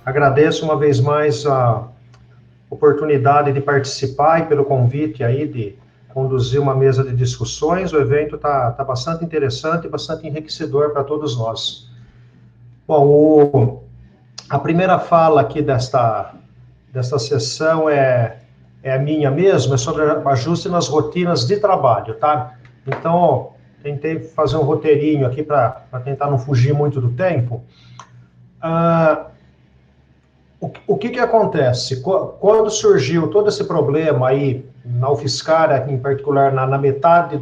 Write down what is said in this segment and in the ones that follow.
Agradeço uma vez mais a oportunidade de participar e pelo convite aí de conduzir uma mesa de discussões. O evento está bastante interessante e bastante enriquecedor para todos nós. Bom, a primeira fala aqui desta sessão é a minha mesmo, é sobre ajuste nas rotinas de trabalho, tá? Então, tentei fazer um roteirinho aqui para tentar não fugir muito do tempo. O que acontece? Quando surgiu todo esse problema aí, na UFSCar, em particular na metade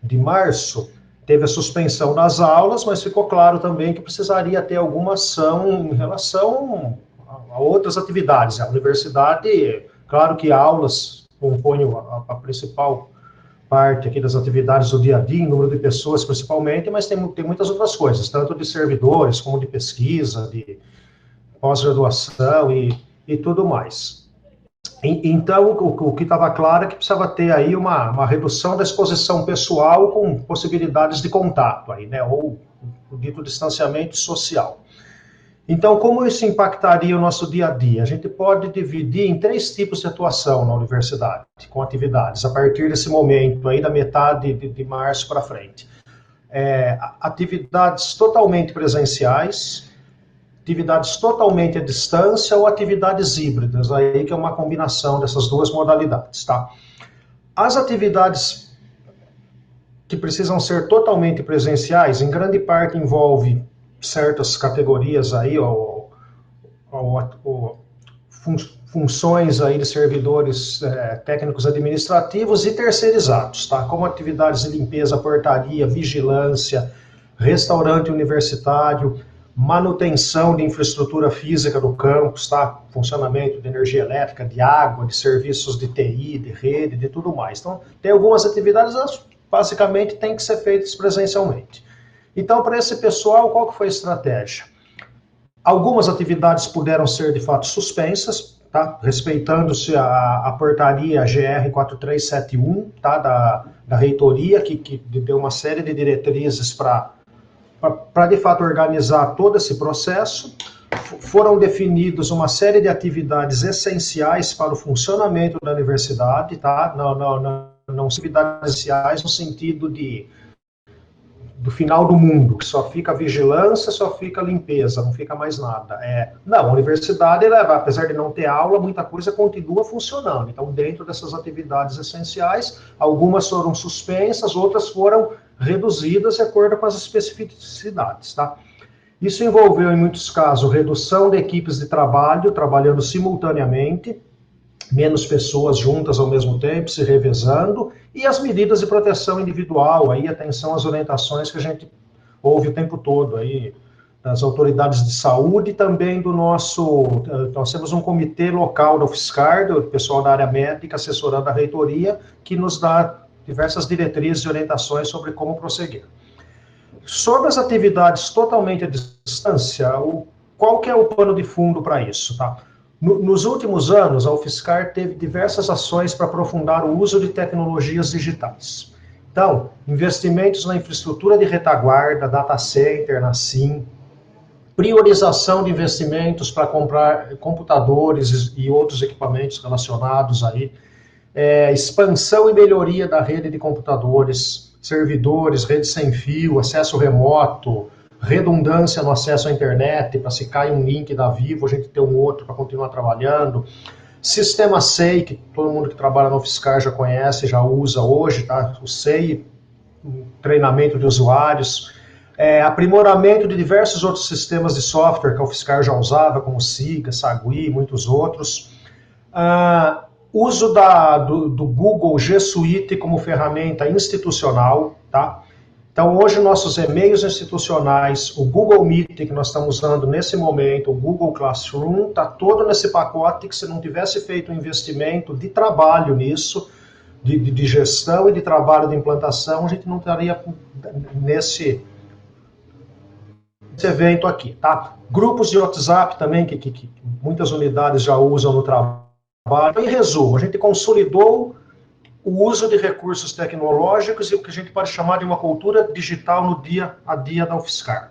de março, teve a suspensão das aulas, mas ficou claro também que precisaria ter alguma ação em relação a outras atividades. A universidade, claro que aulas compõem a principal parte aqui das atividades do dia a dia, em número de pessoas principalmente, mas tem muitas outras coisas, tanto de servidores, como de pesquisa, de pós-graduação e tudo mais. Então, o que estava claro é que precisava ter aí uma redução da exposição pessoal com possibilidades de contato, aí, né, ou o dito distanciamento social. Então, como isso impactaria o nosso dia a dia? A gente pode dividir em 3 tipos de atuação na universidade, com atividades, a partir desse momento, aí da metade de março para frente. Atividades totalmente presenciais, atividades totalmente à distância ou atividades híbridas, aí que é uma combinação dessas 2 modalidades, tá? As atividades que precisam ser totalmente presenciais, em grande parte envolve certas categorias aí, funções aí de servidores técnicos administrativos e terceirizados, tá? Como atividades de limpeza, portaria, vigilância, restaurante universitário, manutenção de infraestrutura física do campus, tá? Funcionamento de energia elétrica, de água, de serviços de TI, de rede, de tudo mais. Então, tem algumas atividades, basicamente, têm que ser feitas presencialmente. Então, para esse pessoal, qual que foi a estratégia? Algumas atividades puderam ser, de fato, suspensas, tá? Respeitando-se a portaria GR 4371, tá? Da reitoria, que deu uma série de diretrizes para, de fato, organizar todo esse processo. Foram definidos uma série de atividades essenciais para o funcionamento da universidade, tá? Não atividades essenciais no sentido do final do mundo, que só fica vigilância, só fica limpeza, não fica mais nada. Não, a universidade, apesar de não ter aula, muita coisa continua funcionando. Então, dentro dessas atividades essenciais, algumas foram suspensas, outras foram reduzidas de acordo com as especificidades, tá? Isso envolveu, em muitos casos, redução de equipes de trabalho, trabalhando simultaneamente, menos pessoas juntas ao mesmo tempo, se revezando, e as medidas de proteção individual, aí, atenção às orientações que a gente ouve o tempo todo, aí, das autoridades de saúde e também do nosso... Nós temos um comitê local da UFSCar, do pessoal da área médica, assessorando a reitoria, que nos dá diversas diretrizes e orientações sobre como prosseguir. Sobre as atividades totalmente à distância, qual que é o pano de fundo para isso, tá? Nos últimos anos, a UFSCar teve diversas ações para aprofundar o uso de tecnologias digitais. Então, investimentos na infraestrutura de retaguarda, data center, na SIM, priorização de investimentos para comprar computadores e outros equipamentos relacionados aí, expansão e melhoria da rede de computadores, servidores, rede sem fio, acesso remoto, redundância no acesso à internet, para se cair um link da Vivo, a gente ter um outro para continuar trabalhando. Sistema SEI, que todo mundo que trabalha no UFSCar já conhece, já usa hoje, tá? O SEI, treinamento de usuários, aprimoramento de diversos outros sistemas de software que a UFSCar já usava, como SIGA, SAGUI e muitos outros. Uso do Google G Suite como ferramenta institucional, tá? Então, hoje, nossos e-mails institucionais, o Google Meet, que nós estamos usando nesse momento, o Google Classroom, está todo nesse pacote que, se não tivesse feito um investimento de trabalho nisso, de gestão e de trabalho de implantação, a gente não estaria nesse evento aqui, tá? Grupos de WhatsApp também, que muitas unidades já usam no trabalho. Em resumo, a gente consolidou o uso de recursos tecnológicos e o que a gente pode chamar de uma cultura digital no dia a dia da UFSCar.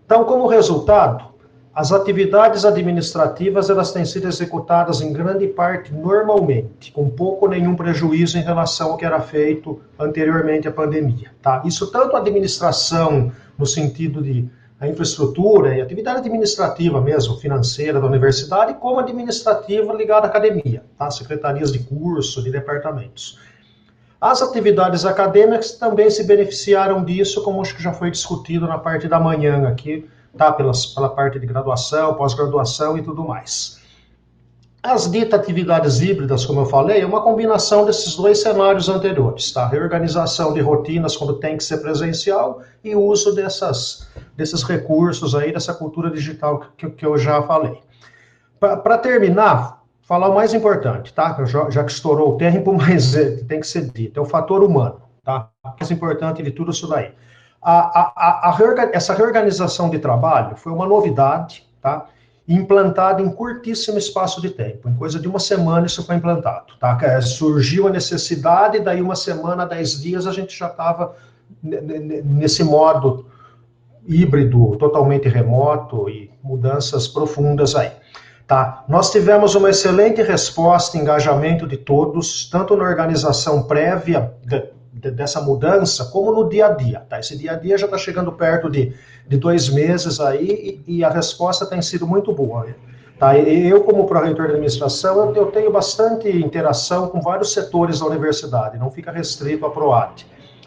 Então, como resultado, As atividades administrativas, elas têm sido executadas em grande parte normalmente, com pouco ou nenhum prejuízo em relação ao que era feito anteriormente à pandemia, tá? Isso tanto a administração, no sentido de a infraestrutura e atividade administrativa mesmo, financeira da universidade, como administrativa ligada à academia, tá? Secretarias de curso, de departamentos. As atividades acadêmicas também se beneficiaram disso, como acho que já foi discutido na parte da manhã aqui, tá? Pela parte de graduação, pós-graduação e tudo mais. As ditas atividades híbridas, como eu falei, é uma combinação desses dois cenários anteriores, tá? Reorganização de rotinas quando tem que ser presencial e o uso desses recursos aí, dessa cultura digital que eu já falei. Para terminar, falar o mais importante, tá? Já que estourou o tempo, mas tem que ser dito, é o fator humano, tá? O mais importante de tudo isso daí. Essa reorganização de trabalho foi uma novidade, tá? Implantada em curtíssimo espaço de tempo. Em coisa de uma semana isso foi implantado, tá? Surgiu a necessidade, daí uma semana, 10 dias, a gente já estava nesse modo híbrido, totalmente remoto e mudanças profundas aí. Tá? Nós tivemos uma excelente resposta e engajamento de todos, tanto na organização prévia dessa mudança, como no dia a dia. Tá? Esse dia a dia já está chegando perto de 2 meses aí e a resposta tem sido muito boa. Tá? Eu, como pró-reitor de administração, eu tenho bastante interação com vários setores da universidade, não fica restrito à PROAD.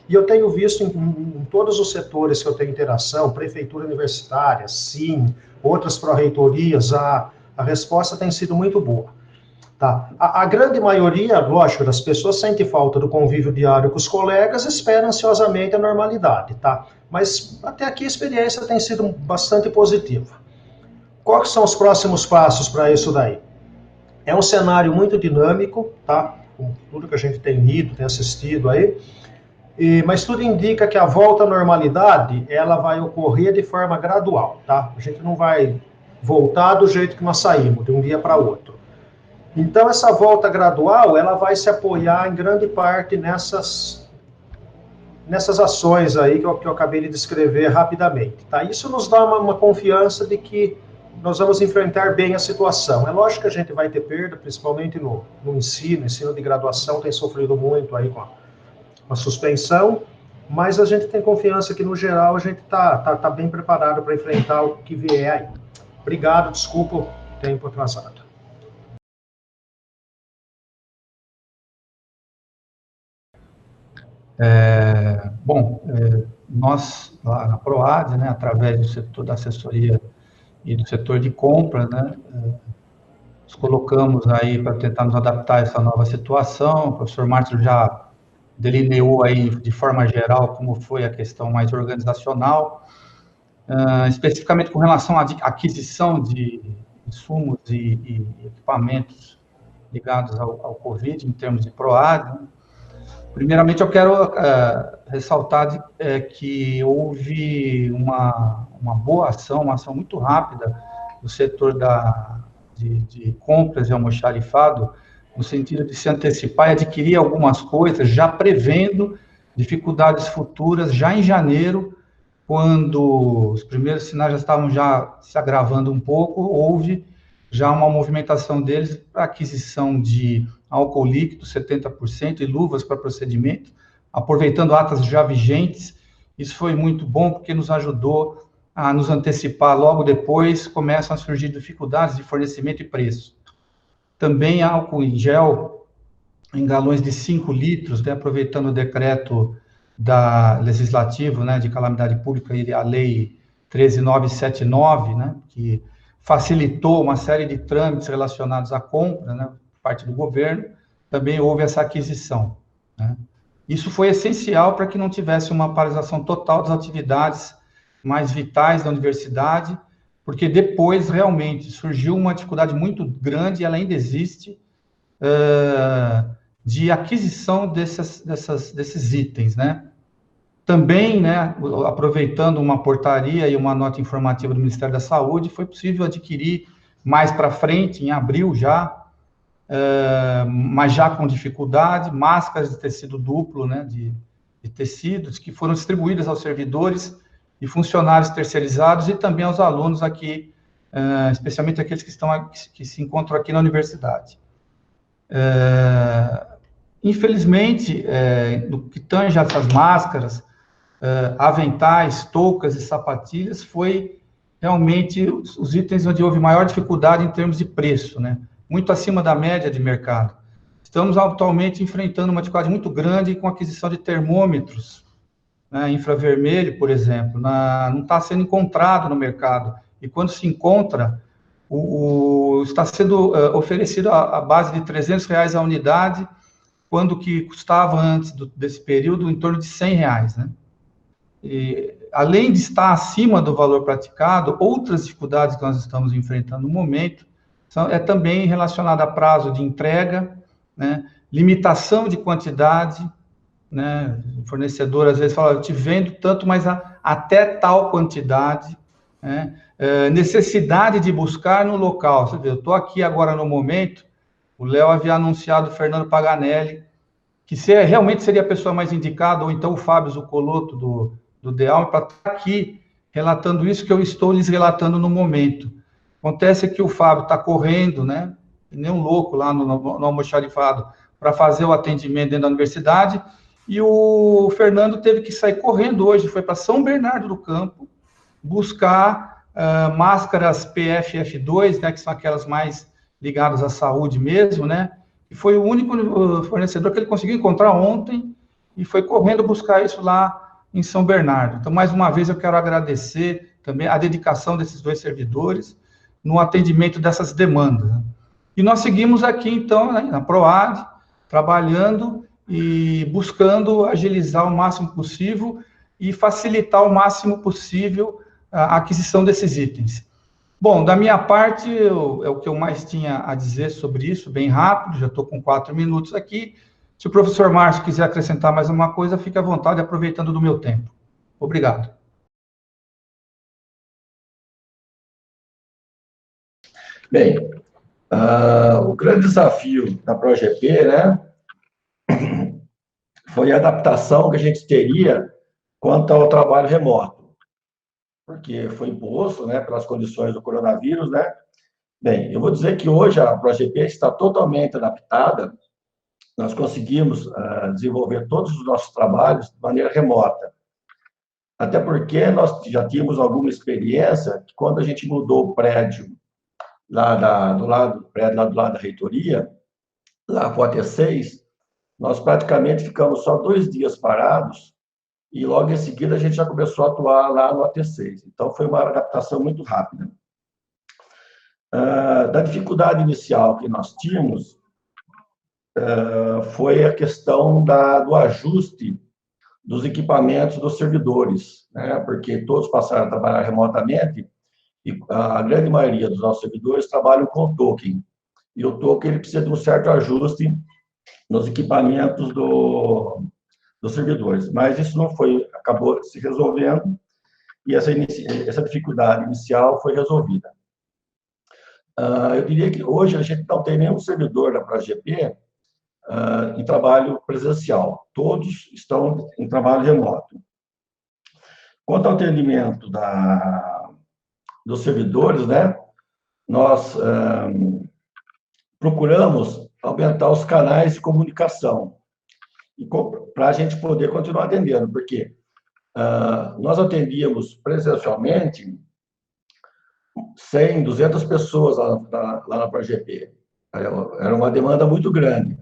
E eu tenho visto em todos os setores que eu tenho interação, prefeitura universitária, sim, outras pró-reitorias, a resposta tem sido muito boa. Tá? A grande maioria, lógico, das pessoas sente falta do convívio diário com os colegas, espera ansiosamente a normalidade, tá? Mas até aqui a experiência tem sido bastante positiva. Quais são os próximos passos para isso daí? É um cenário muito dinâmico, tá? Com tudo que a gente tem lido, tem assistido aí, mas tudo indica que a volta à normalidade, ela vai ocorrer de forma gradual, tá? A gente não vai voltar do jeito que nós saímos, de um dia para outro. Então, essa volta gradual, ela vai se apoiar em grande parte nessas ações aí que eu acabei de descrever rapidamente, tá? Isso nos dá uma confiança de que nós vamos enfrentar bem a situação. É lógico que a gente vai ter perda, principalmente no ensino de graduação tem sofrido muito aí com a suspensão, mas a gente tem confiança que, no geral, a gente tá bem preparado para enfrentar o que vier aí. Obrigado, desculpa o tempo atrasado. Nós, lá na PROAD, né, através do setor da assessoria e do setor de compras, né, nos colocamos aí para tentar nos adaptar a essa nova situação. O professor Márcio já delineou aí de forma geral como foi a questão mais organizacional, especificamente com relação à aquisição de insumos e equipamentos ligados ao Covid, em termos de PROAD, né? Primeiramente, eu quero ressaltar que houve uma boa ação, uma ação muito rápida do setor de compras de almoxarifado, no sentido de se antecipar e adquirir algumas coisas, já prevendo dificuldades futuras, já em janeiro, quando os primeiros sinais já estavam já se agravando um pouco, houve já uma movimentação deles para aquisição de álcool líquido, 70%, e luvas para procedimento, aproveitando atas já vigentes. Isso foi muito bom, porque nos ajudou a nos antecipar. Logo depois, começam a surgir dificuldades de fornecimento e preço. Também álcool em gel, em galões de 5 litros, né, aproveitando o decreto legislativo, né, de calamidade pública e a lei 13.979, né, que facilitou uma série de trâmites relacionados à compra, né, parte do governo, também houve essa aquisição, né? Isso foi essencial para que não tivesse uma paralisação total das atividades mais vitais da universidade, porque depois realmente surgiu uma dificuldade muito grande, e ela ainda existe, de aquisição desses itens, né? Também, né, aproveitando uma portaria e uma nota informativa do Ministério da Saúde, foi possível adquirir mais para frente, em abril já, mas já com dificuldade, máscaras de tecido duplo, né, de tecidos, que foram distribuídas aos servidores e funcionários terceirizados e também aos alunos aqui especialmente aqueles que se encontram aqui na universidade. Infelizmente, no que tange essas máscaras, aventais, toucas e sapatilhas, foi realmente os itens onde houve maior dificuldade em termos de preço, né? Muito acima da média de mercado. Estamos atualmente enfrentando uma dificuldade muito grande com a aquisição de termômetros, né, infravermelho, por exemplo, não está sendo encontrado no mercado. E quando se encontra, está sendo oferecido a base de R$300 a unidade, quando que custava antes desse período em torno de R$100, né? E, além de estar acima do valor praticado, outras dificuldades que nós estamos enfrentando no momento é também relacionada a prazo de entrega, né, limitação de quantidade, né, o fornecedor às vezes fala, eu te vendo tanto, mas até tal quantidade, né, necessidade de buscar no local. Você vê, eu estou aqui agora no momento, o Léo havia anunciado o Fernando Paganelli, que realmente seria a pessoa mais indicada, ou então o Fábio Zuccolotto do Dealma, para estar aqui relatando isso que eu estou lhes relatando no momento. Acontece que o Fábio está correndo, né, nem um louco lá no almoxarifado, para fazer o atendimento dentro da universidade, e o Fernando teve que sair correndo hoje, foi para São Bernardo do Campo, buscar máscaras PFF2, né, que são aquelas mais ligadas à saúde mesmo, né, e foi o único fornecedor que ele conseguiu encontrar ontem, e foi correndo buscar isso lá em São Bernardo. Então, mais uma vez, eu quero agradecer também a dedicação desses dois servidores no atendimento dessas demandas, né? E nós seguimos aqui, então, né, na PROAD, trabalhando e buscando agilizar o máximo possível e facilitar o máximo possível a aquisição desses itens. Bom, da minha parte, é o que eu mais tinha a dizer sobre isso, bem rápido, já estou com 4 minutos aqui. Se o professor Márcio quiser acrescentar mais uma coisa, fique à vontade, aproveitando do meu tempo. Obrigado. Bem, o grande desafio da ProGP, né, foi a adaptação que a gente teria quanto ao trabalho remoto, porque foi imposto, né, pelas condições do coronavírus, né. Bem, eu vou dizer que hoje a ProGP está totalmente adaptada, nós conseguimos desenvolver todos os nossos trabalhos de maneira remota, até porque nós já tínhamos alguma experiência que quando a gente mudou o prédio do lado da reitoria, lá para o AT6, nós praticamente ficamos só 2 dias parados e logo em seguida a gente já começou a atuar lá no AT6. Então, foi uma adaptação muito rápida. Da dificuldade inicial que nós tínhamos, foi a questão do ajuste dos equipamentos dos servidores, né? Porque todos passaram a trabalhar remotamente e a grande maioria dos nossos servidores trabalham com o token. E o token ele precisa de um certo ajuste nos equipamentos dos servidores. Mas isso não foi, acabou se resolvendo e essa dificuldade inicial foi resolvida. Eu diria que hoje a gente não tem nenhum servidor da ProGP em trabalho presencial. Todos estão em trabalho remoto. Quanto ao atendimento dos servidores, né, nós procuramos aumentar os canais de comunicação para a gente poder continuar atendendo, porque nós atendíamos presencialmente 100, 200 pessoas lá na ProGP. Era uma demanda muito grande.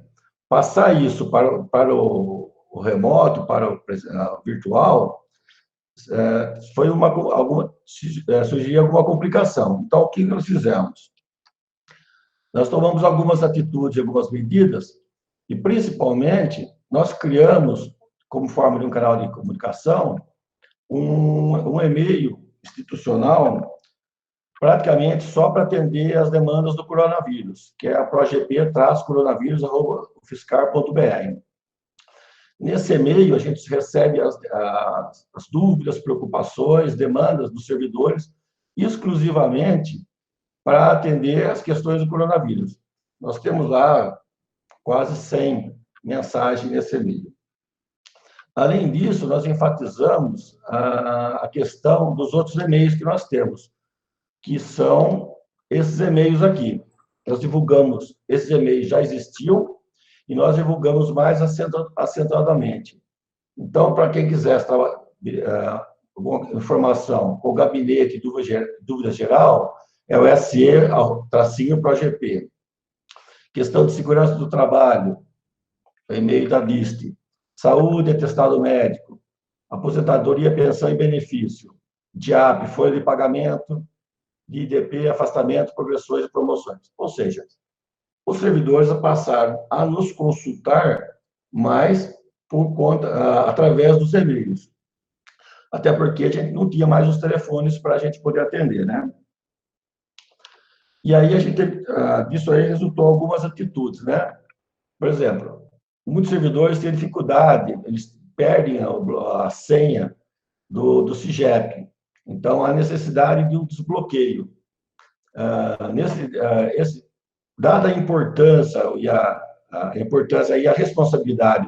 Passar isso para o remoto, para o virtual, surgiria alguma complicação. Então, o que nós fizemos? Nós tomamos algumas atitudes, algumas medidas, e, principalmente, nós criamos, como forma de um canal de comunicação, um e-mail institucional praticamente só para atender as demandas do coronavírus, que é a progp-coronavírus@ufscar.br. Nesse e-mail, a gente recebe as dúvidas, preocupações, demandas dos servidores, exclusivamente para atender as questões do coronavírus. Nós temos lá quase 100 mensagens nesse e-mail. Além disso, nós enfatizamos a questão dos outros e-mails que nós temos. que são esses e-mails aqui. Nós divulgamos, esses e-mails já existiam, e nós divulgamos mais acentradamente. Então, para quem quiser alguma informação com o gabinete de dúvida geral, é o SE-PROGP. Questão de segurança do trabalho, o e-mail da DIST. Saúde, atestado médico. Aposentadoria, pensão e benefício. DIAP, folha de pagamento. De IDP, afastamento, progressões e promoções. Ou seja, os servidores passaram a nos consultar mais por conta, através dos e-mails. Até porque a gente não tinha mais os telefones para a gente poder atender, né? E aí, disso aí resultou algumas atitudes, né? Por exemplo, muitos servidores têm dificuldade, eles perdem a senha do CIGEP. Então, há necessidade de um desbloqueio. Dada a importância e a responsabilidade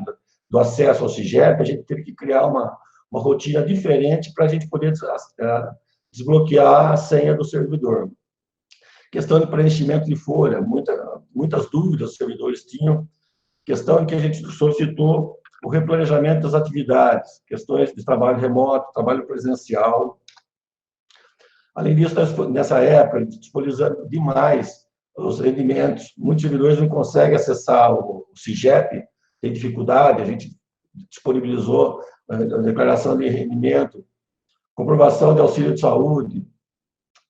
do acesso ao CIGEP, a gente teve que criar uma rotina diferente para a gente poder desbloquear a senha do servidor. Questão de preenchimento de folha, muitas dúvidas os servidores tinham. Questão em que a gente solicitou o replanejamento das atividades, questões de trabalho remoto, trabalho presencial. Além disso, nessa época, disponibilizando demais os rendimentos. Muitos servidores não conseguem acessar o CIGEP, tem dificuldade, a gente disponibilizou a declaração de rendimento, comprovação de auxílio de saúde.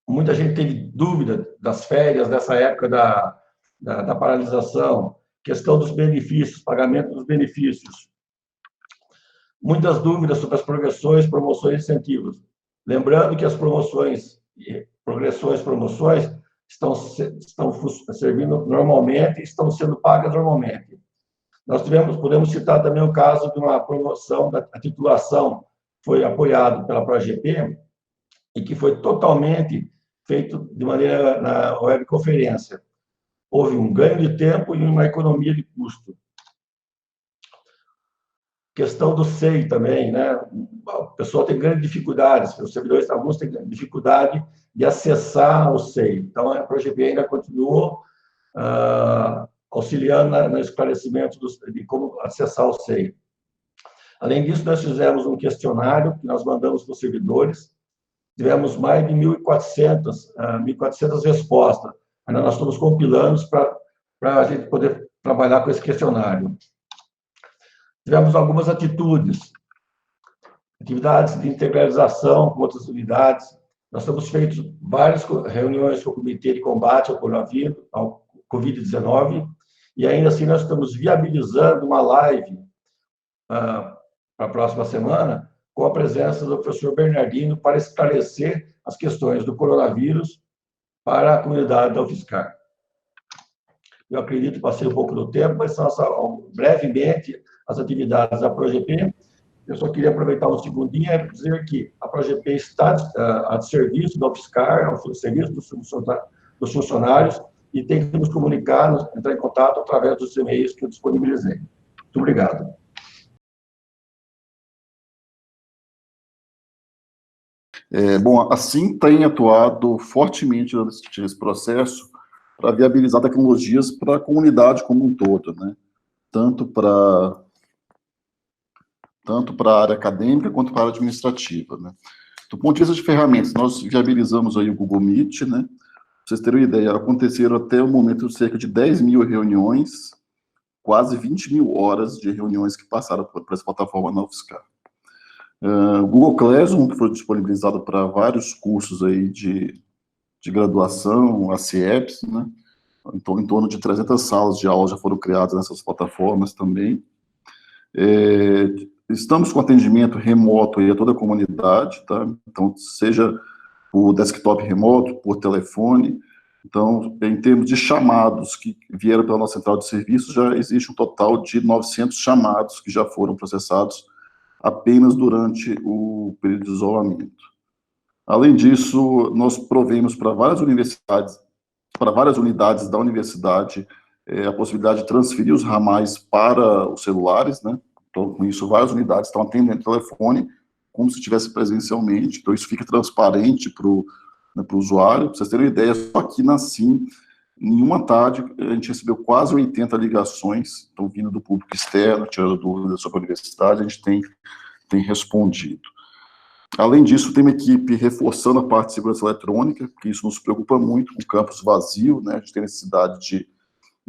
Muita gente teve dúvida das férias nessa época da paralisação, questão dos benefícios, pagamento dos benefícios. Muitas dúvidas sobre as progressões, promoções e incentivos. Lembrando que as promoções estão servindo normalmente e estão sendo pagas normalmente. Nós podemos citar também o caso de uma promoção da titulação, foi apoiado pela PROGP e que foi totalmente feito de maneira na webconferência. Houve um ganho de tempo e uma economia de custo. Questão do SEI também, né? O pessoal tem grandes dificuldades, os servidores, alguns têm dificuldade de acessar o SEI. Então, a PROGP ainda continuou auxiliando no esclarecimento de como acessar o SEI. Além disso, nós fizemos um questionário que nós mandamos para os servidores, tivemos mais de 1.400 respostas. Ainda nós estamos compilando para a gente poder trabalhar com esse questionário. Tivemos algumas atividades de integralização com outras unidades. Nós temos feito várias reuniões com o Comitê de Combate ao Covid-19 e ainda assim nós estamos viabilizando uma live para a próxima semana com a presença do professor Bernardino para esclarecer as questões do coronavírus para a comunidade da UFSCar. Eu acredito que passei um pouco do tempo, mas são brevemente as atividades da PROGP. Eu só queria aproveitar um segundinho e dizer que a PROGP está a serviço da UFSCar, ao serviço dos funcionários, e tem que nos comunicar, entrar em contato através dos e-mails que eu disponibilizei. Muito obrigado. Bom, assim tem atuado fortemente nesse processo para viabilizar tecnologias para a comunidade como um todo, né? Tanto para a área acadêmica quanto para a área administrativa, né? Do ponto de vista de ferramentas, nós viabilizamos aí o Google Meet, né? Pra vocês terem uma ideia, aconteceram até o momento cerca de 10 mil reuniões, quase 20 mil horas de reuniões que passaram por essa plataforma na UFSCar. O Google Classroom, que foi disponibilizado para vários cursos aí de graduação, ACEPs, né? Então, em torno de 300 salas de aula já foram criadas nessas plataformas também. Estamos com atendimento remoto aí a toda a comunidade, tá? Então, seja por desktop remoto, por telefone. Então, em termos de chamados que vieram pela nossa central de serviços, já existe um total de 900 chamados que já foram processados apenas durante o período de isolamento. Além disso, nós provemos para várias universidades, para várias unidades da universidade, a possibilidade de transferir os ramais para os celulares, né? Então, com isso, várias unidades estão atendendo o telefone como se estivesse presencialmente. Então, isso fica transparente para né, para o usuário. Para vocês terem uma ideia, só aqui na SIM, em uma tarde, a gente recebeu quase 80 ligações, então, vindo do público externo, tirando dúvidas sobre a universidade, a gente tem respondido. Além disso, tem uma equipe reforçando a parte de segurança eletrônica, porque isso nos preocupa muito, com o campus vazio, né, a gente tem necessidade de,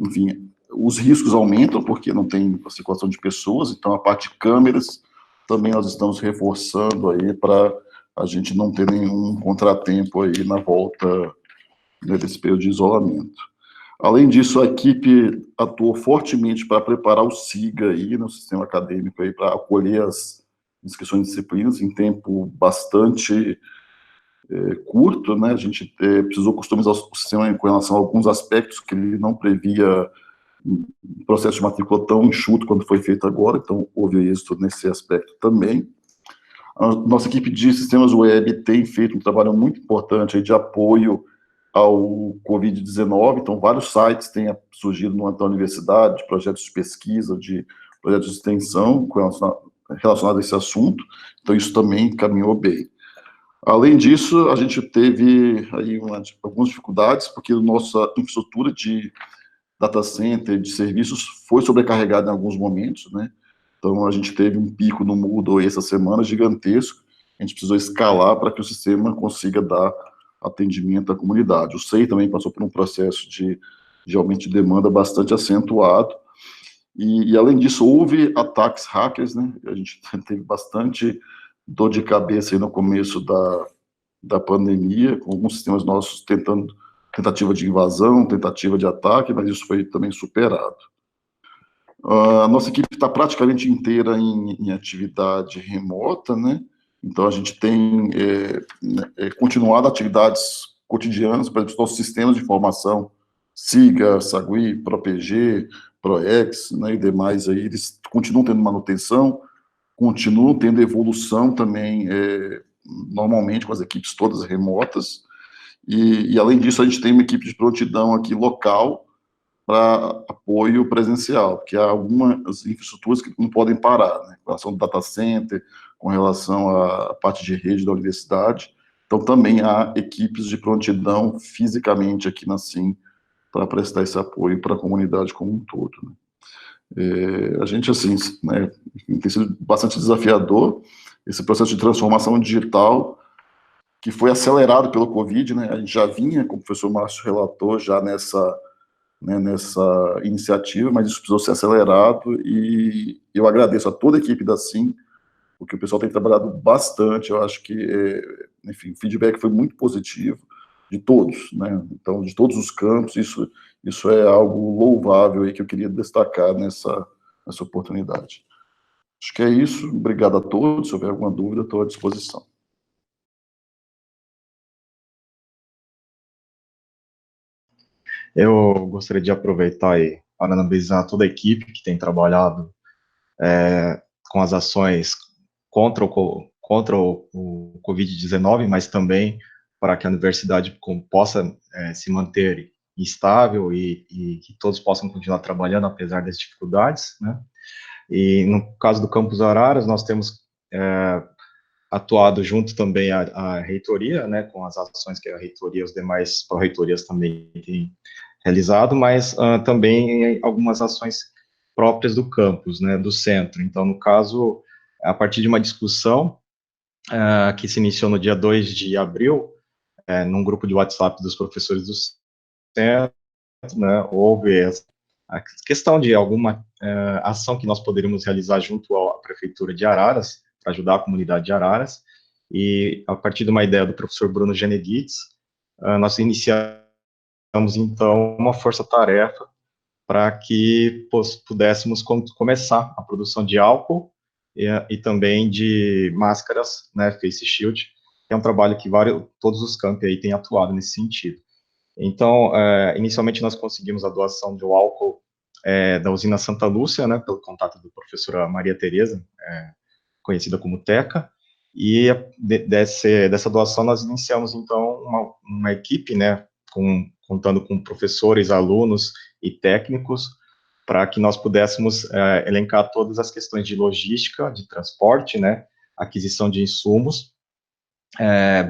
enfim, os riscos aumentam, porque não tem a circulação de pessoas, então a parte de câmeras, também nós estamos reforçando aí para a gente não ter nenhum contratempo aí na volta, né, desse período de isolamento. Além disso, a equipe atuou fortemente para preparar o SIGA aí, no sistema acadêmico, aí, para acolher as inscrições de disciplinas em tempo bastante curto, né? A gente precisou customizar o sistema com relação a alguns aspectos que ele não previa um processo de matrícula tão enxuto quanto foi feito agora, então houve êxito nesse aspecto também. A nossa equipe de sistemas web tem feito um trabalho muito importante aí de apoio ao Covid-19, então vários sites têm surgido no âmbito da universidade, projetos de pesquisa, de projetos de extensão relacionados a esse assunto, então isso também caminhou bem. Além disso, a gente teve aí algumas dificuldades, porque a nossa infraestrutura de data center, de serviços, foi sobrecarregada em alguns momentos, né? Então, a gente teve um pico no Moodle essa semana gigantesco, a gente precisou escalar para que o sistema consiga dar atendimento à comunidade. O SEI também passou por um processo de aumento de demanda bastante acentuado, e além disso, houve ataques hackers, né? A gente teve bastante dor de cabeça aí no começo da pandemia, com alguns sistemas nossos tentativa de invasão, tentativa de ataque, mas isso foi também superado. A nossa equipe está praticamente inteira em atividade remota, né? Então, a gente tem continuado atividades cotidianas, por exemplo, nossos sistemas de informação, SIGA, SAGUI, ProPG, ProEx, né, e demais aí, eles continuam tendo manutenção, continuam tendo evolução também, normalmente, com as equipes todas remotas, e além disso, a gente tem uma equipe de prontidão aqui local para apoio presencial, porque há algumas infraestruturas que não podem parar, né, com relação ao data center, com relação à parte de rede da universidade. Então, também há equipes de prontidão fisicamente aqui na SIM para prestar esse apoio para a comunidade como um todo, né. A gente, assim, né, tem sido bastante desafiador esse processo de transformação digital, que foi acelerado pelo Covid, né, a gente já vinha, como o professor Márcio relatou, já nessa iniciativa, mas isso precisou ser acelerado, e eu agradeço a toda a equipe da SIM, porque o pessoal tem trabalhado bastante, eu acho que, enfim, o feedback foi muito positivo, de todos, né, então, de todos os campos, isso é algo louvável aí que eu queria destacar nessa oportunidade. Acho que é isso, obrigado a todos, se houver alguma dúvida, estou à disposição. Eu gostaria de aproveitar e parabenizar toda a equipe que tem trabalhado com as ações contra o Covid-19, mas também para que a universidade possa se manter estável e que todos possam continuar trabalhando apesar das dificuldades, né? E no caso do Campus Araras, nós temos atuado junto também à reitoria, né, com as ações que a reitoria e os demais pró-reitorias também têm realizado, mas também algumas ações próprias do campus, né, do centro. Então, no caso, a partir de uma discussão que se iniciou no dia 2 de abril, num grupo de WhatsApp dos professores do centro, né, houve a questão de alguma ação que nós poderíamos realizar junto à Prefeitura de Araras, para ajudar a comunidade de Araras, e a partir de uma ideia do professor Bruno Geneditz, nós iniciamos, então, uma força-tarefa para que pudéssemos começar a produção de álcool e também de máscaras, né, face shield, que é um trabalho que todos os campi aí têm atuado nesse sentido. Então, inicialmente nós conseguimos a doação do álcool da usina Santa Lúcia, né, pelo contato da professora Maria Tereza, conhecida como Teca, e dessa doação nós iniciamos, então, uma equipe, né, contando com professores, alunos e técnicos, para que nós pudéssemos elencar todas as questões de logística, de transporte, né, aquisição de insumos,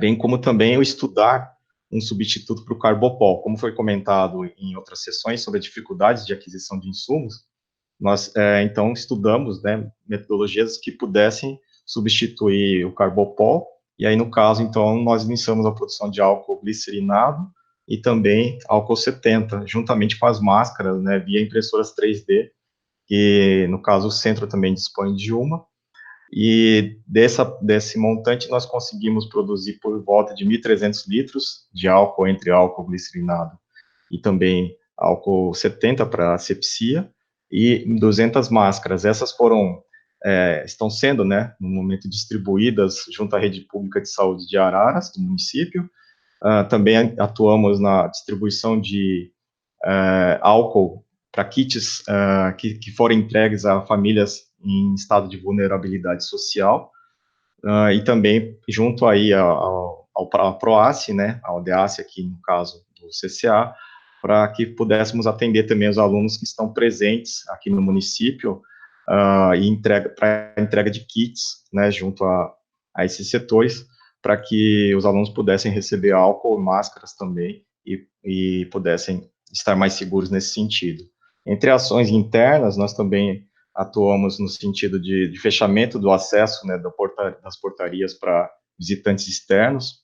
bem como também o estudar um substituto para o Carbopol. Como foi comentado em outras sessões sobre as dificuldades de aquisição de insumos, nós, então, estudamos, né, metodologias que pudessem substituir o Carbopol, e aí, no caso, então, nós iniciamos a produção de álcool glicerinado e também álcool 70, juntamente com as máscaras, né, via impressoras 3D, que, no caso, o centro também dispõe de uma, e desse montante nós conseguimos produzir por volta de 1.300 litros de álcool, entre álcool glicerinado e também álcool 70 para asepsia, e 200 máscaras. Essas estão sendo, né, no momento, distribuídas junto à rede pública de saúde de Araras, do município. Também atuamos na distribuição de álcool para kits que foram entregues a famílias em estado de vulnerabilidade social, e também junto aí ao PROACE, né, ao DEACE aqui no caso do CCA, para que pudéssemos atender também os alunos que estão presentes aqui no município, e para entrega de kits, né, junto a esses setores, para que os alunos pudessem receber álcool, máscaras também, e pudessem estar mais seguros nesse sentido. Entre ações internas, nós também atuamos no sentido de fechamento do acesso, né, das portarias para visitantes externos,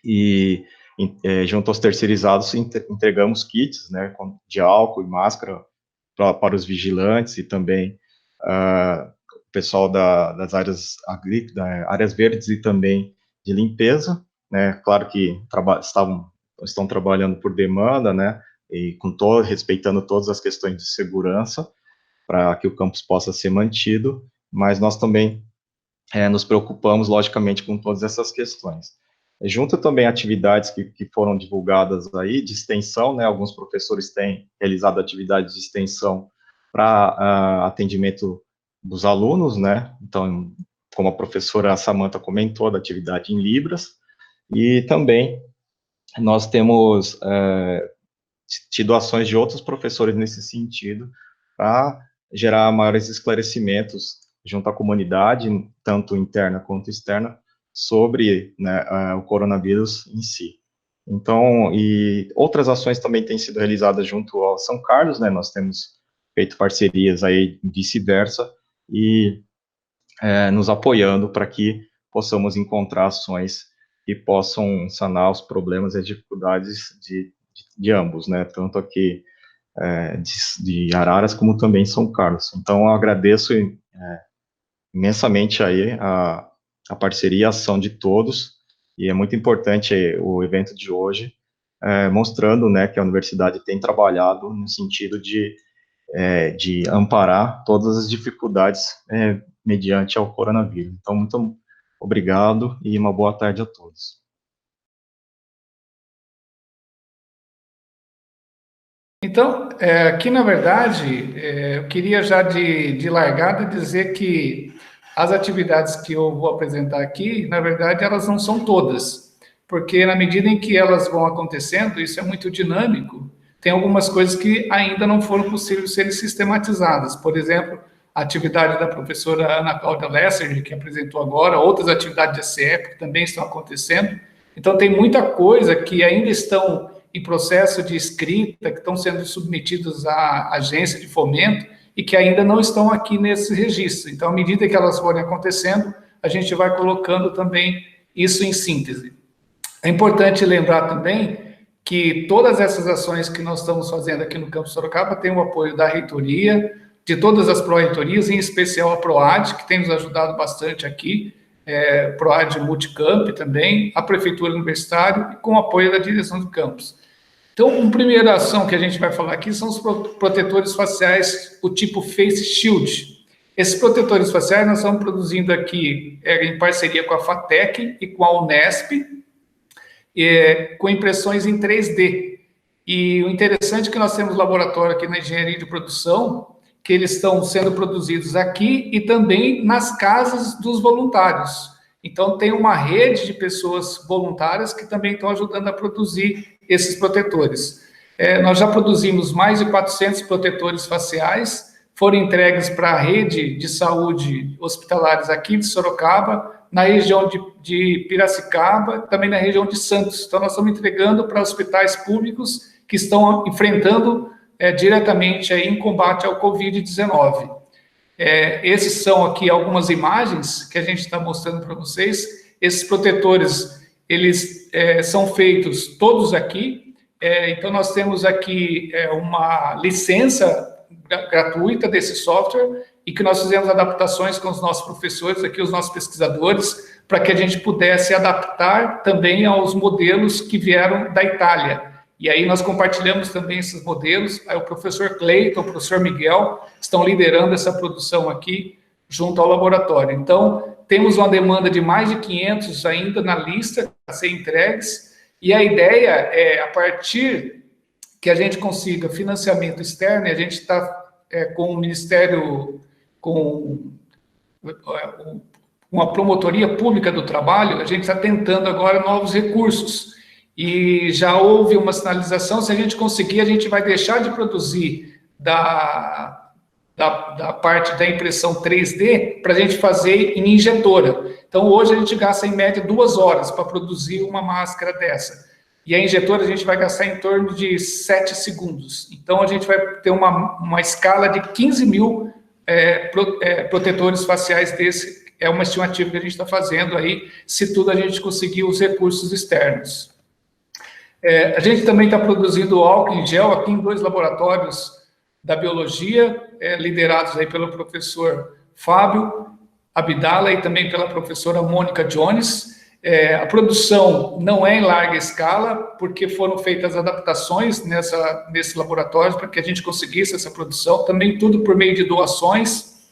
e junto aos terceirizados entregamos kits, né, de álcool e máscara para os vigilantes e também o pessoal das áreas verdes e também de limpeza, né, claro que estão trabalhando por demanda, né, e respeitando todas as questões de segurança, para que o campus possa ser mantido, mas nós também nos preocupamos, logicamente, com todas essas questões. Junto também atividades que foram divulgadas aí, de extensão, né, alguns professores têm realizado atividades de extensão para atendimento dos alunos, né, então, como a professora Samantha comentou, da atividade em Libras, e também nós temos tido ações de outros professores nesse sentido, para gerar maiores esclarecimentos junto à comunidade, tanto interna quanto externa, sobre, né, o coronavírus em si. Então, e outras ações também têm sido realizadas junto ao São Carlos, né, nós temos feito parcerias aí vice-versa, e nos apoiando para que possamos encontrar ações que possam sanar os problemas e as dificuldades de ambos, né, tanto aqui de Araras, como também São Carlos. Então, eu agradeço imensamente aí a parceria, a ação de todos, e é muito importante o evento de hoje, mostrando, né, que a universidade tem trabalhado no sentido de amparar todas as dificuldades mediante ao coronavírus. Então, muito obrigado e uma boa tarde a todos. Então, aqui, na verdade, eu queria já de largada dizer que as atividades que eu vou apresentar aqui, na verdade, elas não são todas, porque na medida em que elas vão acontecendo, isso é muito dinâmico, tem algumas coisas que ainda não foram possíveis serem sistematizadas. Por exemplo, a atividade da professora Ana Cláudia Lesser, que apresentou agora, outras atividades de CEP que também estão acontecendo. Então, tem muita coisa que ainda estão em processo de escrita, que estão sendo submetidos à agência de fomento e que ainda não estão aqui nesse registro. Então, à medida que elas forem acontecendo, a gente vai colocando também isso em síntese. É importante lembrar também que todas essas ações que nós estamos fazendo aqui no campus Sorocaba têm o apoio da reitoria, de todas as pró-reitorias, em especial a PROAD, que tem nos ajudado bastante aqui, PROAD Multicamp também, a Prefeitura Universitária, com o apoio da direção do campus. Então, a primeira ação que a gente vai falar aqui são os protetores faciais, o tipo Face Shield. Esses protetores faciais nós estamos produzindo aqui em parceria com a FATEC e com a Unesp, com impressões em 3D. E o interessante é que nós temos laboratório aqui na Engenharia de Produção, que eles estão sendo produzidos aqui e também nas casas dos voluntários. Então, tem uma rede de pessoas voluntárias que também estão ajudando a produzir esses protetores. Nós já produzimos mais de 400 protetores faciais, foram entregues para a rede de saúde hospitalares aqui de Sorocaba, na região de Piracicaba, também na região de Santos. Então, nós estamos entregando para hospitais públicos que estão enfrentando diretamente aí em combate ao Covid-19. Esses são aqui algumas imagens que a gente está mostrando para vocês. Esses protetores, eles são feitos todos aqui. Então, nós temos aqui uma licença gratuita desse software e que nós fizemos adaptações com os nossos professores, aqui os nossos pesquisadores, para que a gente pudesse adaptar também aos modelos que vieram da Itália. E aí nós compartilhamos também esses modelos. Aí o professor Cleiton, o professor Miguel estão liderando essa produção aqui junto ao laboratório. Então, temos uma demanda de mais de 500 ainda na lista a ser entregues, e a ideia é, a partir que a gente consiga financiamento externo, e a gente está com o Ministério, com uma promotoria pública do trabalho, a gente está tentando agora novos recursos. E já houve uma sinalização, se a gente conseguir, a gente vai deixar de produzir da parte da impressão 3D para a gente fazer em injetora. Então, hoje a gente gasta em média 2 horas para produzir uma máscara dessa. E a injetora a gente vai gastar em torno de 7 segundos. Então, a gente vai ter uma escala de 15 mil protetores faciais desse. É uma estimativa que a gente está fazendo aí, se tudo a gente conseguir os recursos externos. A gente também está produzindo álcool em gel aqui em 2 laboratórios da biologia, liderados aí pelo professor Fábio Abdala e também pela professora Mônica Jones. A produção não é em larga escala, porque foram feitas adaptações nesse laboratório para que a gente conseguisse essa produção, também tudo por meio de doações.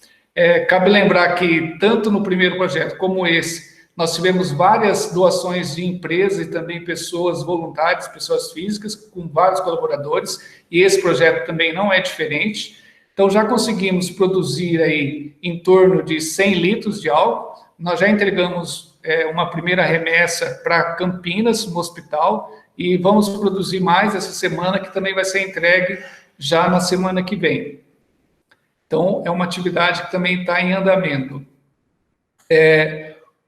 Cabe lembrar que, tanto no primeiro projeto como esse, nós tivemos várias doações de empresas e também pessoas voluntárias, pessoas físicas, com vários colaboradores, e esse projeto também não é diferente. Então, já conseguimos produzir aí em torno de 100 litros de álcool. Nós já entregamos uma primeira remessa para Campinas, no hospital, e vamos produzir mais essa semana, que também vai ser entregue já na semana que vem. Então, é uma atividade que também está em andamento.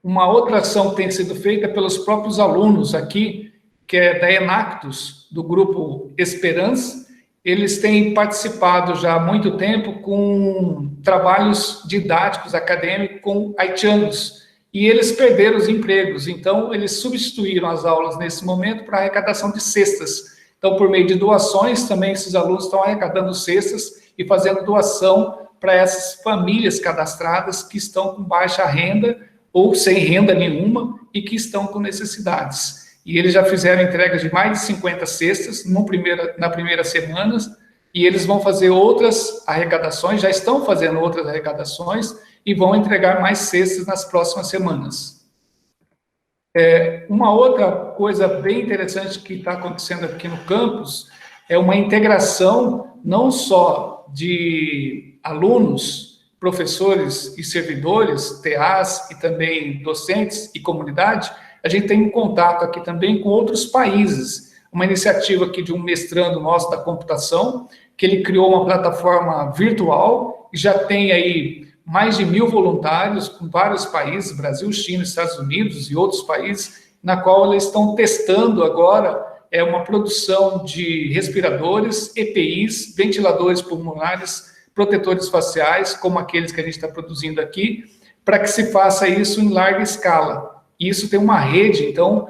Uma outra ação que tem sido feita pelos próprios alunos aqui, que é da Enactus, do grupo Esperança. Eles têm participado já há muito tempo com trabalhos didáticos, acadêmicos, com haitianos, e eles perderam os empregos, então eles substituíram as aulas nesse momento para arrecadação de cestas. Então, por meio de doações, também esses alunos estão arrecadando cestas e fazendo doação para essas famílias cadastradas que estão com baixa renda ou sem renda nenhuma e que estão com necessidades. E eles já fizeram entregas de mais de 50 cestas na primeira semana, e eles vão fazer outras arrecadações, já estão fazendo outras arrecadações, e vão entregar mais cestas nas próximas semanas. Uma outra coisa bem interessante que está acontecendo aqui no campus é uma integração não só de alunos, professores e servidores, TAs e também docentes e comunidade. A gente tem um contato aqui também com outros países. Uma iniciativa aqui de um mestrando nosso da computação, que ele criou uma plataforma virtual e já tem aí mais de 1.000 voluntários com vários países, Brasil, China, Estados Unidos e outros países, na qual eles estão testando agora uma produção de respiradores, EPIs, ventiladores pulmonares, protetores faciais, como aqueles que a gente está produzindo aqui, para que se faça isso em larga escala. E isso tem uma rede, então,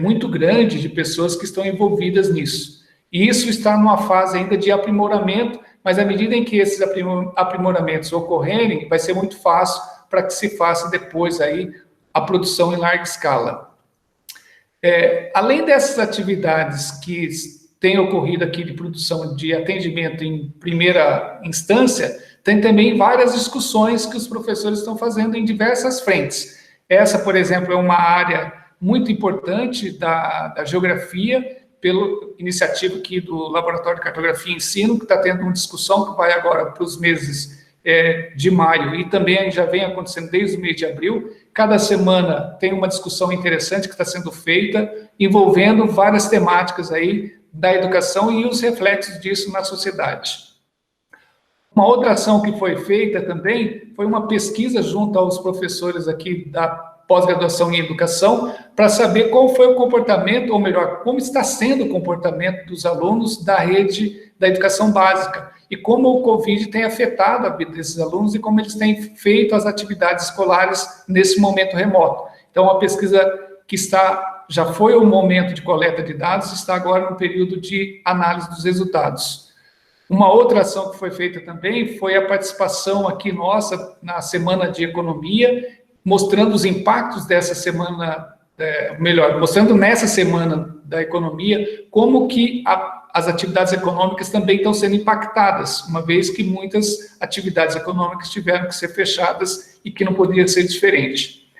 muito grande de pessoas que estão envolvidas nisso. E isso está numa fase ainda de aprimoramento, mas à medida em que esses aprimoramentos ocorrerem, vai ser muito fácil para que se faça depois aí a produção em larga escala. Além dessas atividades que tem ocorrido aqui de produção de atendimento em primeira instância, tem também várias discussões que os professores estão fazendo em diversas frentes. Essa, por exemplo, é uma área muito importante da geografia, pela iniciativa aqui do Laboratório de Cartografia e Ensino, que está tendo uma discussão que vai agora para os meses de maio, e também já vem acontecendo desde o mês de abril. Cada semana tem uma discussão interessante que está sendo feita, envolvendo várias temáticas aí da educação e os reflexos disso na sociedade. Uma outra ação que foi feita também foi uma pesquisa junto aos professores aqui pós-graduação em educação, para saber qual foi o comportamento, ou melhor, como está sendo o comportamento dos alunos da rede da educação básica, e como o Covid tem afetado a vida desses alunos e como eles têm feito as atividades escolares nesse momento remoto. Então, a pesquisa que já foi o momento de coleta de dados, está agora no período de análise dos resultados. Uma outra ação que foi feita também foi a participação aqui nossa na Semana de Economia, mostrando os impactos dessa semana, mostrando nessa Semana da Economia, como que as atividades econômicas também estão sendo impactadas, uma vez que muitas atividades econômicas tiveram que ser fechadas e que não poderia ser diferente.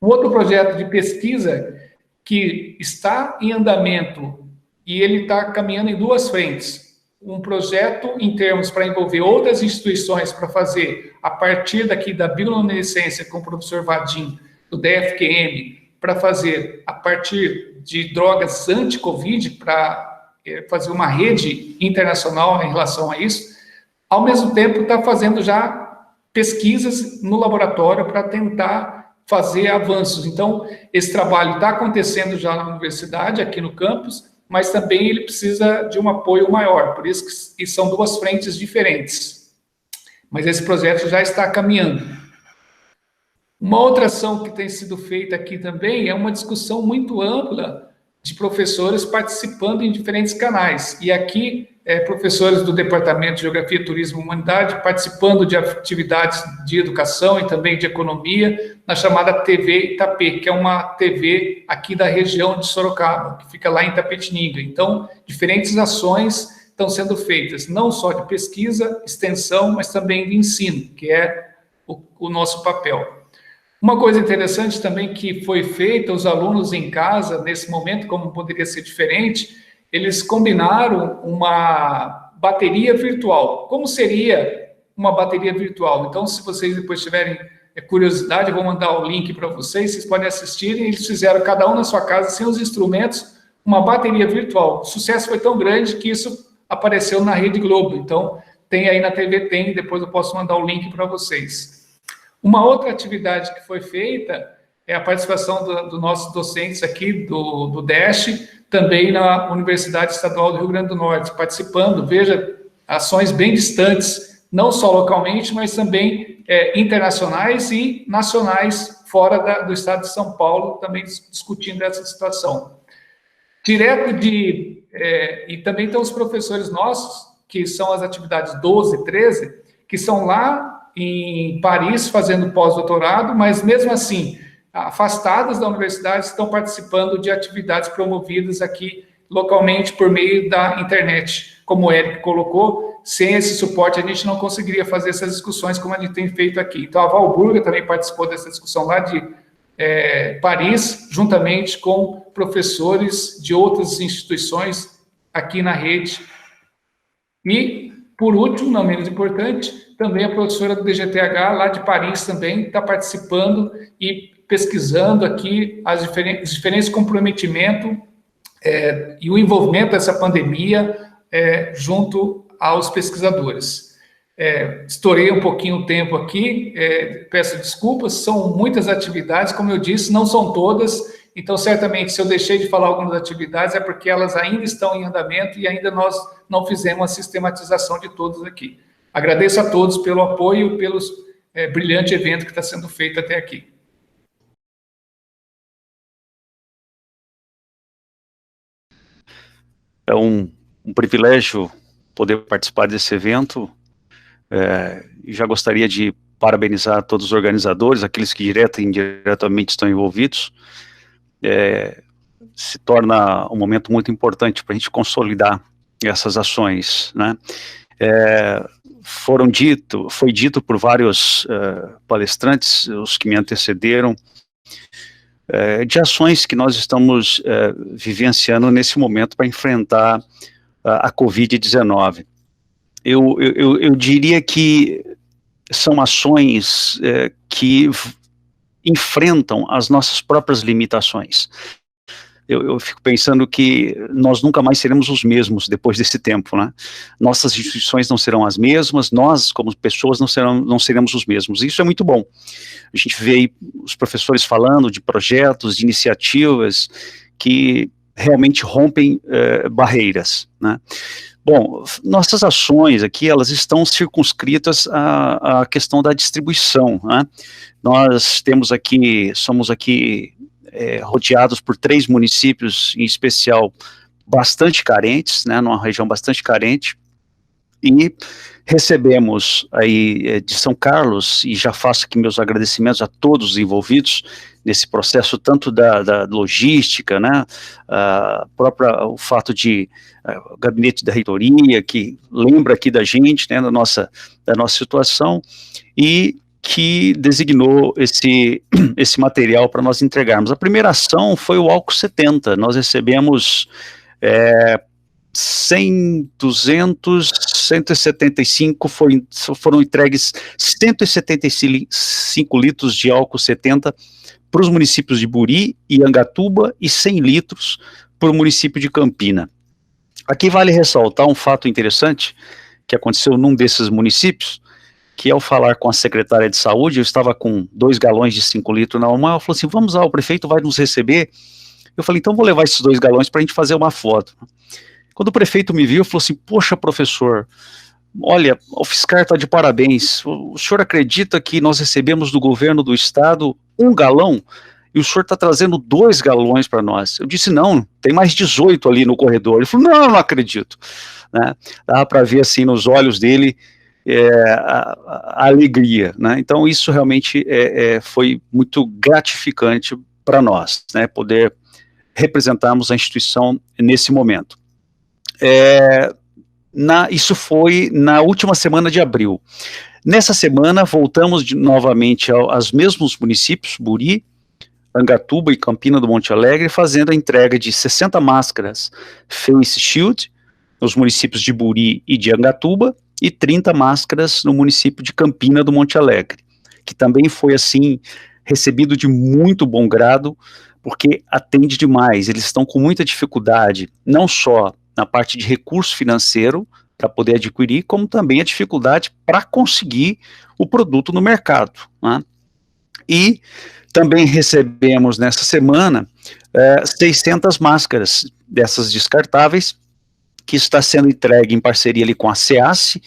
Um outro projeto de pesquisa que está em andamento e ele está caminhando em duas frentes. Um projeto em termos para envolver outras instituições para fazer, a partir daqui da bioluminescência com o professor Vadim, do DFQM, para fazer a partir de drogas anti-Covid, para fazer uma rede internacional em relação a isso. Ao mesmo tempo, está fazendo já pesquisas no laboratório para tentar fazer avanços. Então, esse trabalho está acontecendo já na universidade, aqui no campus, mas também ele precisa de um apoio maior, por isso que são duas frentes diferentes. Mas esse projeto já está caminhando. Uma outra ação que tem sido feita aqui também é uma discussão muito ampla de professores participando em diferentes canais. E aqui, professores do Departamento de Geografia, Turismo e Humanidade participando de atividades de educação e também de economia, na chamada TV Itapê, que é uma TV aqui da região de Sorocaba, que fica lá em Itapetininga. Então, diferentes ações estão sendo feitas, não só de pesquisa, extensão, mas também de ensino, que é o nosso papel. Uma coisa interessante também que foi feita, os alunos em casa, nesse momento, como poderia ser diferente, eles combinaram uma bateria virtual. Como seria uma bateria virtual? Então, se vocês depois tiverem curiosidade, eu vou mandar o link para vocês, vocês podem assistir. Eles fizeram, cada um na sua casa, sem os instrumentos, uma bateria virtual. O sucesso foi tão grande que isso apareceu na Rede Globo. Então, tem aí na TV, depois eu posso mandar o link para vocês. Uma outra atividade que foi feita é a participação dos nossos docentes aqui do DESH, também na Universidade Estadual do Rio Grande do Norte, participando, veja, ações bem distantes, não só localmente, mas também internacionais e nacionais fora do estado de São Paulo, também discutindo essa situação. E também tem os professores nossos, que são as atividades 12 e 13, que são lá em Paris fazendo pós-doutorado, mas mesmo assim, afastadas da universidade, estão participando de atividades promovidas aqui localmente por meio da internet. Como o Eric colocou, sem esse suporte a gente não conseguiria fazer essas discussões como a gente tem feito aqui. Então a Valburga também participou dessa discussão lá de Paris, juntamente com professores de outras instituições aqui na rede. E, por último, não menos importante, também a professora do DGTH, lá de Paris, também está participando e pesquisando aqui os diferentes comprometimentos e o envolvimento dessa pandemia junto aos pesquisadores. Estourei um pouquinho o tempo aqui, peço desculpas, são muitas atividades, como eu disse, não são todas, então certamente se eu deixei de falar algumas atividades é porque elas ainda estão em andamento e ainda nós não fizemos a sistematização de todas aqui. Agradeço a todos pelo apoio e pelo brilhante evento que está sendo feito até aqui. É um privilégio poder participar desse evento. E já gostaria de parabenizar todos os organizadores, aqueles que direta e indiretamente estão envolvidos. Se torna um momento muito importante para a gente consolidar essas ações, né? Foi dito por vários palestrantes, os que me antecederam, de ações que nós estamos vivenciando nesse momento para enfrentar a Covid-19. Eu diria que são ações que enfrentam as nossas próprias limitações. eu fico pensando que nós nunca mais seremos os mesmos depois desse tempo, né? Nossas instituições não serão as mesmas, nós, como pessoas, não seremos os mesmos. Isso é muito bom. A gente vê aí os professores falando de projetos, de iniciativas que realmente rompem barreiras, né? Bom, nossas ações aqui, elas estão circunscritas à questão da distribuição, né? Nós somos aqui rodeados por 3 municípios, em especial, bastante carentes, né, numa região bastante carente, e recebemos aí de São Carlos, e já faço aqui meus agradecimentos a todos os envolvidos nesse processo, tanto da logística, né, o fato de o gabinete da reitoria, que lembra aqui da gente, né, da nossa situação, e que designou esse material para nós entregarmos. A primeira ação foi o álcool 70, nós recebemos 100, 200, 175, foram entregues 175 litros de álcool 70 para os municípios de Buri e Angatuba e 100 litros para o município de Campina. Aqui vale ressaltar um fato interessante que aconteceu num desses municípios, que ao falar com a secretária de saúde, eu estava com 2 galões de 5 litros na mão, ela falou assim, vamos lá, o prefeito vai nos receber. Eu falei, então vou levar esses 2 galões para a gente fazer uma foto. Quando o prefeito me viu, falou assim, poxa, professor, olha, o Fiscar está de parabéns, o senhor acredita que nós recebemos do governo do estado 1 galão e o senhor está trazendo 2 galões para nós? Eu disse, não, tem mais 18 ali no corredor. Ele falou, não acredito. Né? Dava para ver assim nos olhos dele a alegria, né? Então isso realmente foi muito gratificante para nós, né? Poder representarmos a instituição nesse momento. Isso foi na última semana de abril. Nessa semana, voltamos novamente aos mesmos municípios, Buri, Angatuba e Campina do Monte Alegre, fazendo a entrega de 60 máscaras Face Shield, nos municípios de Buri e de Angatuba, e 30 máscaras no município de Campina do Monte Alegre, que também foi, assim, recebido de muito bom grado, porque atende demais, eles estão com muita dificuldade, não só na parte de recurso financeiro, para poder adquirir, como também a dificuldade para conseguir o produto no mercado, né? E também recebemos nessa semana 600 máscaras dessas descartáveis, que está sendo entregue em parceria ali com a SEASSE,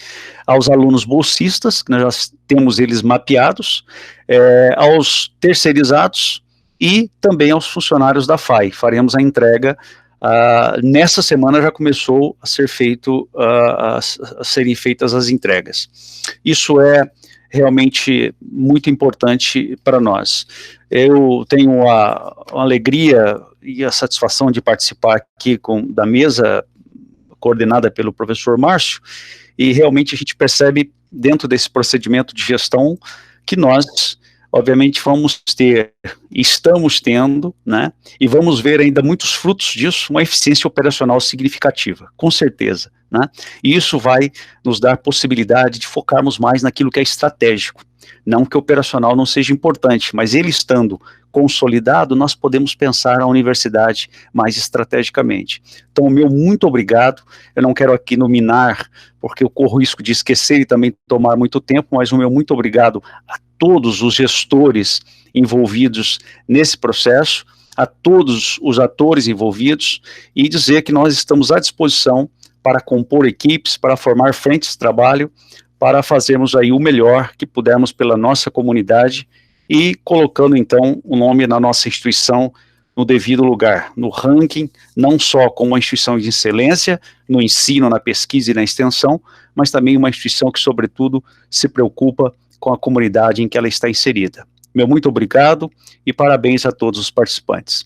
aos alunos bolsistas, que nós já temos eles mapeados, aos terceirizados e também aos funcionários da FAI. Faremos a entrega, nessa semana já começou a ser feito, a serem feitas as entregas. Isso é realmente muito importante para nós. Eu tenho a alegria e a satisfação de participar aqui da mesa coordenada pelo professor Márcio, e realmente a gente percebe dentro desse procedimento de gestão que nós, obviamente, vamos ter, estamos tendo, né, e vamos ver ainda muitos frutos disso, uma eficiência operacional significativa, com certeza, né, e isso vai nos dar possibilidade de focarmos mais naquilo que é estratégico, não que o operacional não seja importante, mas ele estando consolidado, nós podemos pensar a universidade mais estrategicamente. Então, o meu muito obrigado, eu não quero aqui nominar, porque eu corro o risco de esquecer e também tomar muito tempo, mas o meu muito obrigado a todos os gestores envolvidos nesse processo, a todos os atores envolvidos, e dizer que nós estamos à disposição para compor equipes, para formar frentes de trabalho, para fazermos aí o melhor que pudermos pela nossa comunidade e colocando então o nome na nossa instituição no devido lugar, no ranking, não só como uma instituição de excelência no ensino, na pesquisa e na extensão, mas também uma instituição que, sobretudo, se preocupa com a comunidade em que ela está inserida. Meu muito obrigado e parabéns a todos os participantes.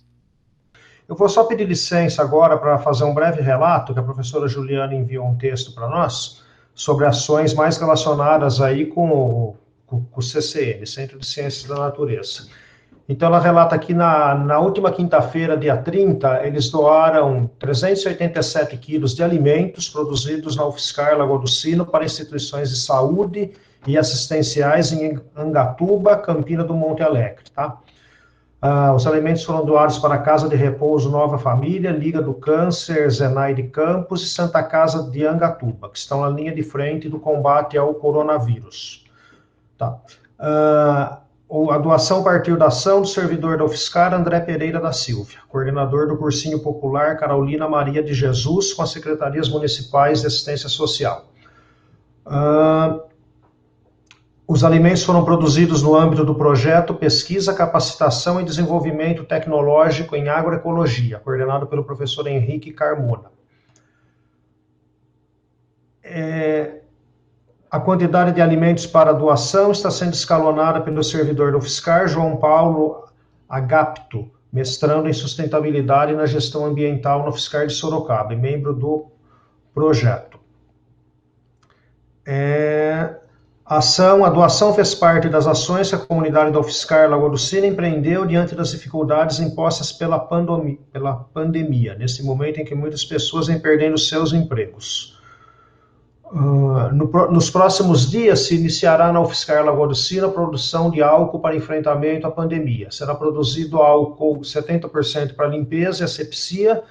Eu vou só pedir licença agora para fazer um breve relato, que a professora Juliana enviou um texto para nós, sobre ações mais relacionadas aí com o CCM, Centro de Ciências da Natureza. Então, ela relata aqui, na última quinta-feira, dia 30, eles doaram 387 quilos de alimentos produzidos na UFSCar Lagoa do Sino para instituições de saúde e assistenciais em Angatuba, Campina do Monte Alegre, tá? Os alimentos foram doados para a Casa de Repouso Nova Família, Liga do Câncer, Zenai de Campos e Santa Casa de Angatuba, que estão na linha de frente do combate ao coronavírus. Tá. A doação partiu da ação do servidor da UFSCar, André Pereira da Silva, coordenador do Cursinho Popular Carolina Maria de Jesus, com as secretarias municipais de assistência social. Os alimentos foram produzidos no âmbito do projeto Pesquisa, Capacitação e Desenvolvimento Tecnológico em Agroecologia, coordenado pelo professor Henrique Carmona. A quantidade de alimentos para doação está sendo escalonada pelo servidor do UFSCar, João Paulo Agapto, mestrando em sustentabilidade e na gestão ambiental no UFSCar de Sorocaba, e membro do projeto. A doação fez parte das ações que a comunidade da UFSCar Lagoa do Sina empreendeu diante das dificuldades impostas pela pandemia, nesse momento em que muitas pessoas vêm perdendo seus empregos. Nos próximos dias se iniciará na UFSCar Lagoa do Sina a produção de álcool para enfrentamento à pandemia. Será produzido álcool 70% para limpeza e asepsia,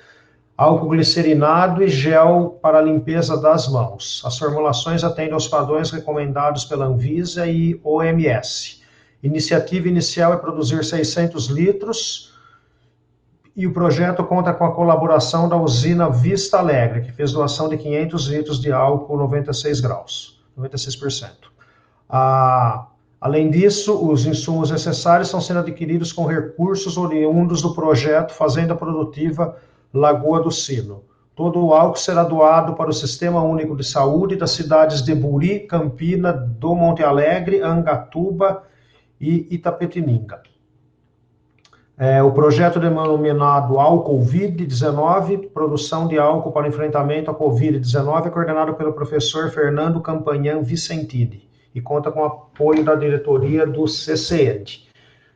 álcool glicerinado e gel para limpeza das mãos. As formulações atendem aos padrões recomendados pela Anvisa e OMS. Iniciativa inicial é produzir 600 litros, e o projeto conta com a colaboração da usina Vista Alegre, que fez doação de 500 litros de álcool 96 graus, 96%. Além disso, os insumos necessários estão sendo adquiridos com recursos oriundos do projeto Fazenda Produtiva Lagoa do Sino. Todo o álcool será doado para o Sistema Único de Saúde das cidades de Buri, Campina, do Monte Alegre, Angatuba e Itapetininga. O projeto denominado Álcool-Covid-19, produção de álcool para enfrentamento à Covid-19, é coordenado pelo professor Fernando Campanhan Vicentini e conta com o apoio da diretoria do CCED.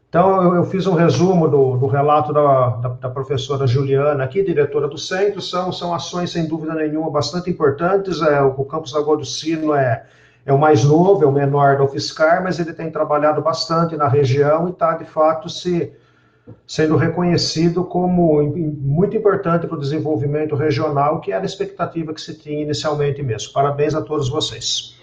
Então, eu fiz um resumo do relato da professora Juliana aqui, diretora do centro. São ações, sem dúvida nenhuma, bastante importantes. O campus Lagoa do Sino é o mais novo, é o menor da UFSCar, mas ele tem trabalhado bastante na região e está, de fato, sendo reconhecido como muito importante para o desenvolvimento regional, que era a expectativa que se tinha inicialmente mesmo. Parabéns a todos vocês.